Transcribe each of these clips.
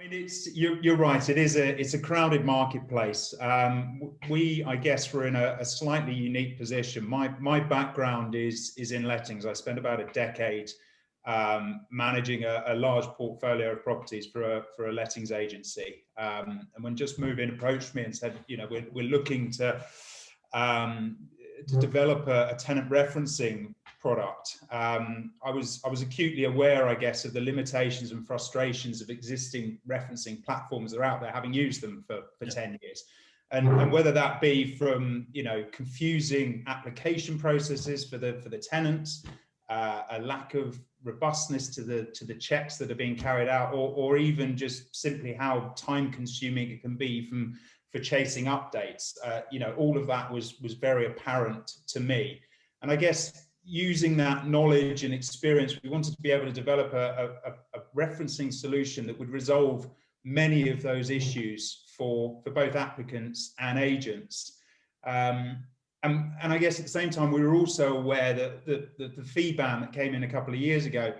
I mean, you're right. It's a crowded marketplace. I guess, we're in a slightly unique position. My background is in lettings. I spent about a decade managing a large portfolio of properties for a lettings agency. And when Just Move In approached me and said, we're looking to develop a tenant referencing product. I was acutely aware, I guess, of the limitations and frustrations of existing referencing platforms that are out there, having used them for 10 years. And whether that be from confusing application processes for the tenants, a lack of robustness to the checks that are being carried out, or even just simply how time consuming it can be for chasing updates. All of that was very apparent to me. And I guess using that knowledge and experience, we wanted to be able to develop a referencing solution that would resolve many of those issues for both applicants and agents. And I guess at the same time, we were also aware that the fee ban that came in a couple of years ago,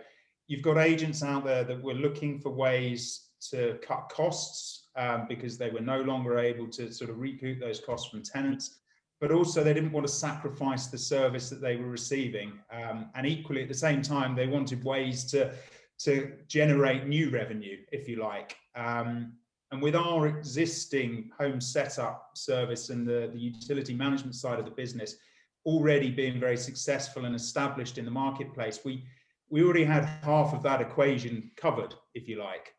you've got agents out there that were looking for ways to cut costs because they were no longer able to sort of recoup those costs from tenants, but also they didn't want to sacrifice the service that they were receiving. And equally, at the same time, they wanted ways to generate new revenue, if you like. And with our existing home setup service and the utility management side of the business already being very successful and established in the marketplace, we already had half of that equation covered, if you like.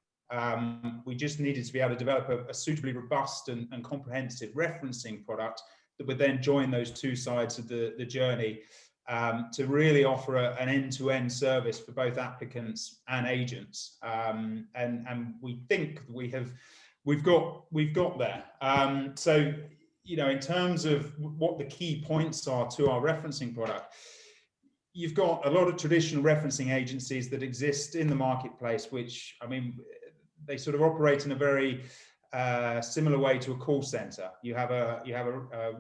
We just needed to be able to develop a suitably robust and comprehensive referencing product that would then join those two sides of the journey to really offer an end-to-end service for both applicants and agents. And we think we've got there. So, in terms of what the key points are to our referencing product, you've got a lot of traditional referencing agencies that exist in the marketplace, which, I mean, they sort of operate in a very similar way to a call center. You have a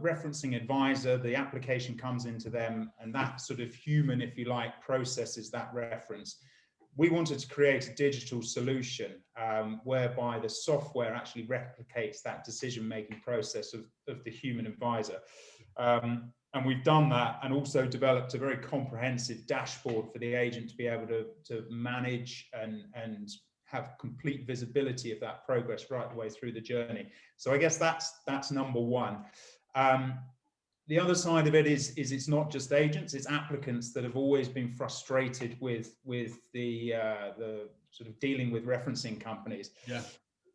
referencing advisor, the application comes into them, and that sort of human, if you like, processes that reference. We wanted to create a digital solution whereby the software actually replicates that decision-making process of the human advisor. And we've done that, and also developed a very comprehensive dashboard for the agent to be able to manage and have complete visibility of that progress right the way through the journey. So I guess that's number one. The other side of it is it's not just agents, it's applicants that have always been frustrated with the sort of dealing with referencing companies. Yeah.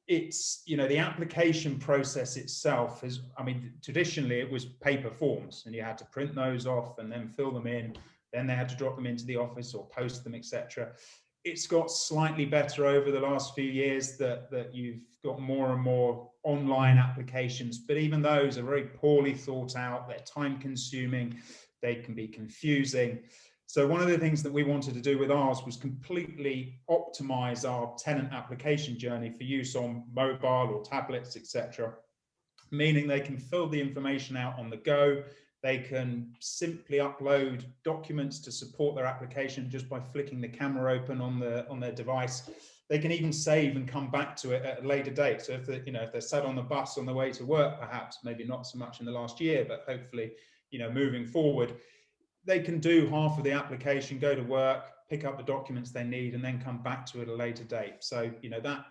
It's, the application process itself is, I mean, traditionally it was paper forms and you had to print those off and then fill them in. Then they had to drop them into the office or post them, etc. It's got slightly better over the last few years that you've got more and more online applications, but even those are very poorly thought out. They're time consuming, they can be confusing. So one of the things that we wanted to do with ours was completely optimize our tenant application journey for use on mobile or tablets, etc. Meaning they can fill the information out on the go. They can simply upload documents to support their application just by flicking the camera open on their device. They can even save and come back to it at a later date. So if they're sat on the bus on the way to work, perhaps maybe not so much in the last year, but hopefully moving forward, they can do half of the application, go to work, pick up the documents they need, and then come back to it at a later date. So that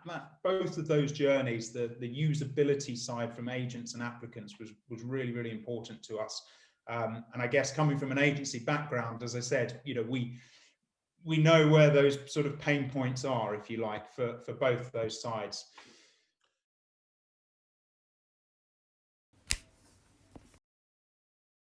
both of those journeys, the usability side from agents and applicants was really, really important to us. And I guess coming from an agency background, as I said, we know where those sort of pain points are, if you like, for both those sides.